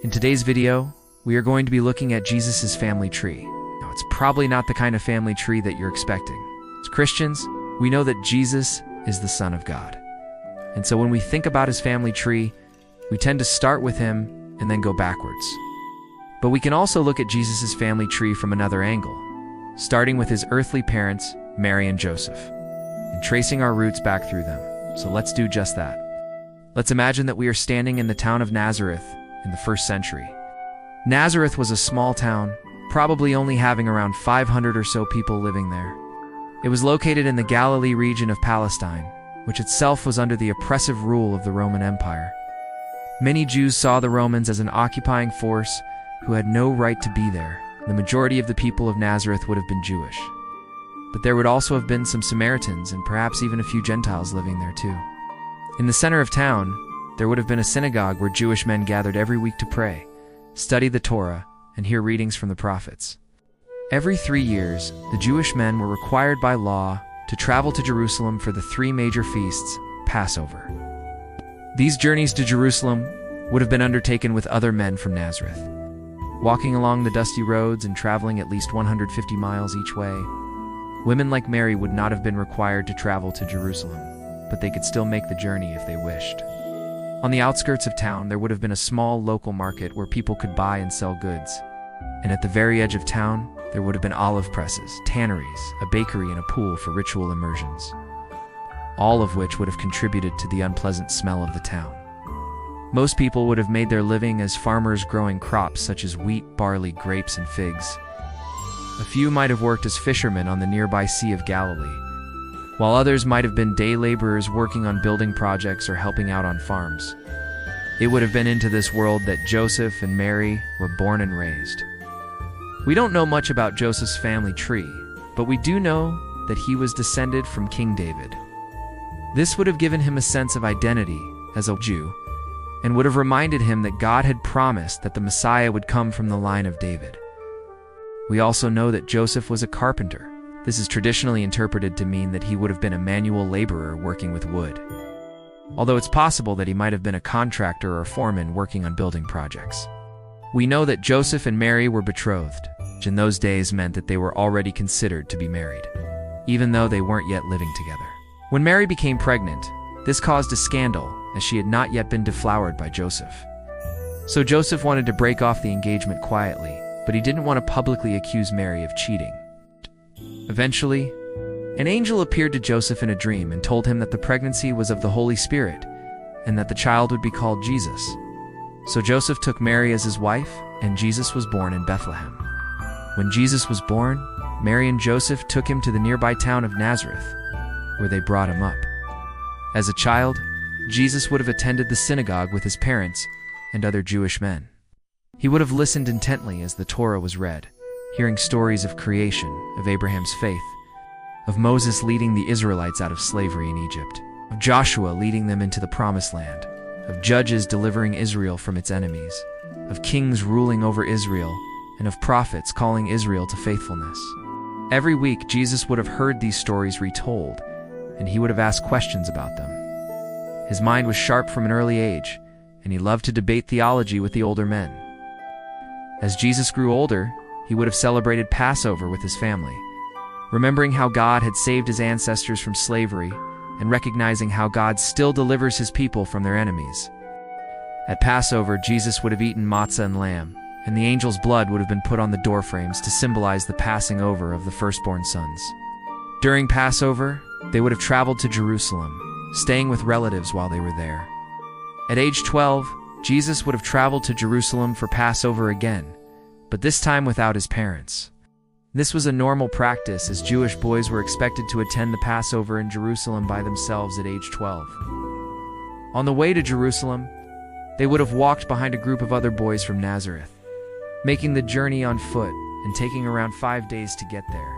In today's video, we are going to be looking at Jesus' family tree. Now, it's probably not the kind of family tree that you're expecting. As Christians, we know that Jesus is the Son of God. And so when we think about his family tree, we tend to start with him and then go backwards. But we can also look at Jesus' family tree from another angle, starting with his earthly parents, Mary and Joseph, and tracing our roots back through them. So let's do just that. Let's imagine that we are standing in the town of Nazareth in the 1st century. Nazareth was a small town, probably only having around 500 or so people living there. It was located in the Galilee region of Palestine, which itself was under the oppressive rule of the Roman Empire. Many Jews saw the Romans as an occupying force who had no right to be there. The majority of the people of Nazareth would have been Jewish. But there would also have been some Samaritans and perhaps even a few Gentiles living there too. In the center of town, there would have been a synagogue where Jewish men gathered every week to pray, study the Torah, and hear readings from the prophets. Every 3 years, the Jewish men were required by law to travel to Jerusalem for the 3 major feasts, Passover. These journeys to Jerusalem would have been undertaken with other men from Nazareth. Walking along the dusty roads and traveling at least 150 miles each way, women like Mary would not have been required to travel to Jerusalem, but they could still make the journey if they wished. On the outskirts of town, there would have been a small local market where people could buy and sell goods. And at the very edge of town, there would have been olive presses, tanneries, a bakery, and a pool for ritual immersions, all of which would have contributed to the unpleasant smell of the town. Most people would have made their living as farmers growing crops such as wheat, barley, grapes, and figs. A few might have worked as fishermen on the nearby Sea of Galilee, while others might have been day laborers working on building projects or helping out on farms. It would have been into this world that Joseph and Mary were born and raised. We don't know much about Joseph's family tree, but we do know that he was descended from King David. This would have given him a sense of identity as a Jew, and would have reminded him that God had promised that the Messiah would come from the line of David. We also know that Joseph was a carpenter. This is traditionally interpreted to mean that he would have been a manual laborer working with wood, although it's possible that he might have been a contractor or foreman working on building projects. We know that Joseph and Mary were betrothed, which in those days meant that they were already considered to be married, even though they weren't yet living together. When Mary became pregnant, this caused a scandal, as she had not yet been deflowered by Joseph. So Joseph wanted to break off the engagement quietly, but he didn't want to publicly accuse Mary of cheating. Eventually, an angel appeared to Joseph in a dream and told him that the pregnancy was of the Holy Spirit and that the child would be called Jesus. So Joseph took Mary as his wife, and Jesus was born in Bethlehem. When Jesus was born, Mary and Joseph took him to the nearby town of Nazareth, where they brought him up. As a child, Jesus would have attended the synagogue with his parents and other Jewish men. He would have listened intently as the Torah was read, hearing stories of creation, of Abraham's faith, of Moses leading the Israelites out of slavery in Egypt, of Joshua leading them into the Promised Land, of judges delivering Israel from its enemies, of kings ruling over Israel, and of prophets calling Israel to faithfulness. Every week, Jesus would have heard these stories retold, and he would have asked questions about them. His mind was sharp from an early age, and he loved to debate theology with the older men. As Jesus grew older, he would have celebrated Passover with his family, remembering how God had saved his ancestors from slavery and recognizing how God still delivers his people from their enemies. At Passover, Jesus would have eaten matzah and lamb, and the angel's blood would have been put on the doorframes to symbolize the passing over of the firstborn sons. During Passover, they would have traveled to Jerusalem, staying with relatives while they were there. At age 12, Jesus would have traveled to Jerusalem for Passover again, but this time without his parents. This was a normal practice, as Jewish boys were expected to attend the Passover in Jerusalem by themselves at age 12. On the way to Jerusalem, they would have walked behind a group of other boys from Nazareth, making the journey on foot and taking around 5 days to get there.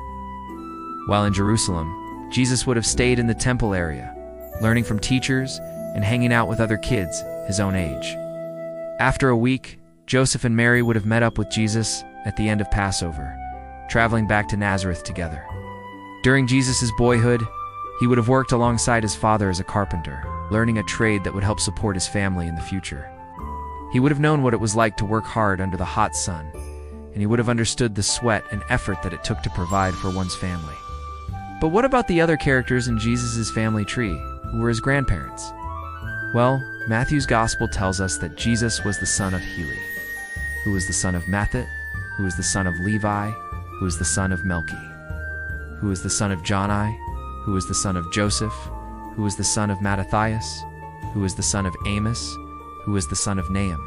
While in Jerusalem, Jesus would have stayed in the temple area, learning from teachers and hanging out with other kids his own age. After a week, Joseph and Mary would have met up with Jesus at the end of Passover, traveling back to Nazareth together. During Jesus' boyhood, he would have worked alongside his father as a carpenter, learning a trade that would help support his family in the future. He would have known what it was like to work hard under the hot sun, and he would have understood the sweat and effort that it took to provide for one's family. But what about the other characters in Jesus' family tree, who were his grandparents? Well, Matthew's Gospel tells us that Jesus was the son of Heli, who was the son of Matthat, who was the son of Levi, who was the son of Melchi, who was the son of Joni, who was the son of Joseph, who was the son of Mattathias, who was the son of Amos, who was the son of Nahum,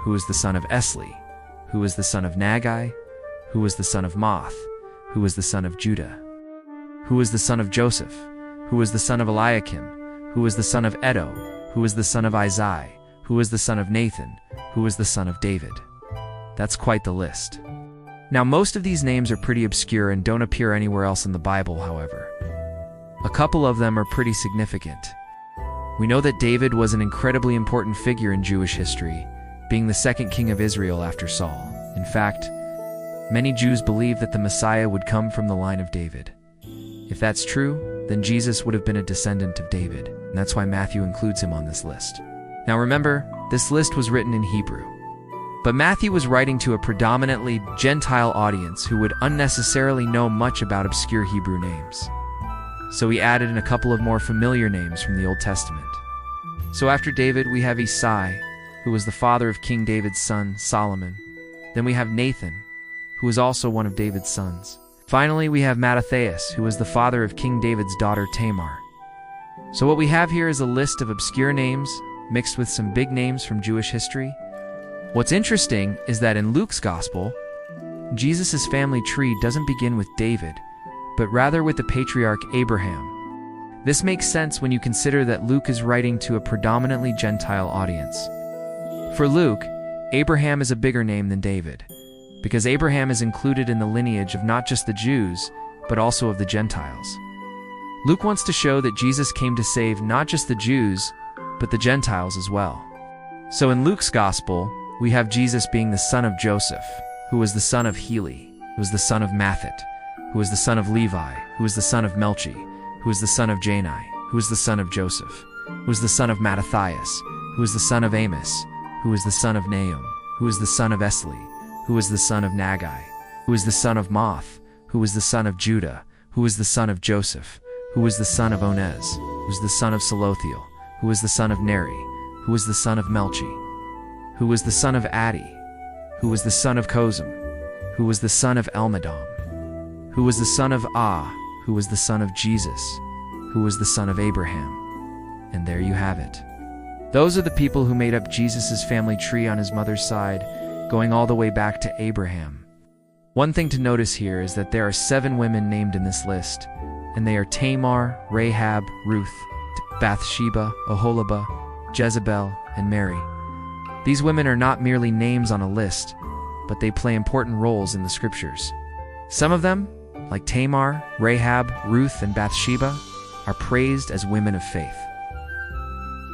who was the son of Esli, who was the son of Nagai, who was the son of Moth, who was the son of Judah, who was the son of Joseph, who was the son of Eliakim, who was the son of Edo, who was the son of Isai, who was the son of Nathan, who was the son of David. That's quite the list. Now, most of these names are pretty obscure and don't appear anywhere else in the Bible, however. A couple of them are pretty significant. We know that David was an incredibly important figure in Jewish history, being the second king of Israel after Saul. In fact, many Jews believe that the Messiah would come from the line of David. If that's true, then Jesus would have been a descendant of David, and that's why Matthew includes him on this list. Now remember, this list was written in Hebrew. But Matthew was writing to a predominantly Gentile audience who would unnecessarily know much about obscure Hebrew names. So he added in a couple of more familiar names from the Old Testament. So after David, we have Isai, who was the father of King David's son, Solomon. Then we have Nathan, who was also one of David's sons. Finally, we have Mattathias, who was the father of King David's daughter Tamar. So what we have here is a list of obscure names mixed with some big names from Jewish history. What's interesting is that in Luke's Gospel, Jesus' family tree doesn't begin with David, but rather with the patriarch Abraham. This makes sense when you consider that Luke is writing to a predominantly Gentile audience. For Luke, Abraham is a bigger name than David, because Abraham is included in the lineage of not just the Jews, but also of the Gentiles. Luke wants to show that Jesus came to save not just the Jews, but the Gentiles as well. So in Luke's Gospel, we have Jesus being the son of Joseph, who was the son of Heli, who was the son of Matthat, who was the son of Levi, who was the son of Melchi, who was the son of Jani, who was the son of Joseph, who was the son of Mattathias, who was the son of Amos, who was the son of Nahum, who was the son of Esli, who was the son of Nagai, who was the son of Moth, who was the son of Judah, who was the son of Joseph, who was the son of Onez, who was the son of Salothiel, who was the son of Neri, who was the son of Melchi, who was the son of Addi, who was the son of Kozim, who was the son of Elmadam, who was the son of Ah, who was the son of Jesus, who was the son of Abraham. And there you have it. Those are the people who made up Jesus' family tree on his mother's side, going all the way back to Abraham. One thing to notice here is that there are 7 women named in this list, and they are Tamar, Rahab, Ruth, Bathsheba, Oholibah, Jezebel, and Mary. These women are not merely names on a list, but they play important roles in the scriptures. Some of them, like Tamar, Rahab, Ruth, and Bathsheba, are praised as women of faith.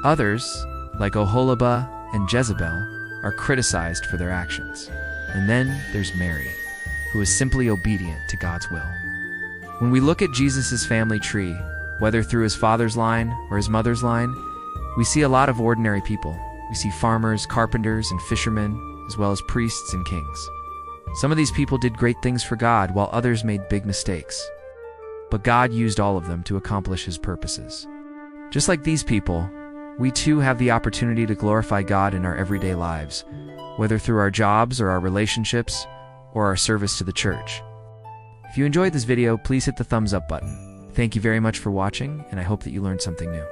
Others, like Oholibah and Jezebel, are criticized for their actions. And then there's Mary, who is simply obedient to God's will. When we look at Jesus' family tree, whether through his father's line or his mother's line, we see a lot of ordinary people. We see farmers, carpenters, and fishermen, as well as priests and kings. Some of these people did great things for God, while others made big mistakes. But God used all of them to accomplish his purposes. Just like these people, we too have the opportunity to glorify God in our everyday lives, whether through our jobs or our relationships, or our service to the church. If you enjoyed this video, please hit the thumbs up button. Thank you very much for watching, and I hope that you learned something new.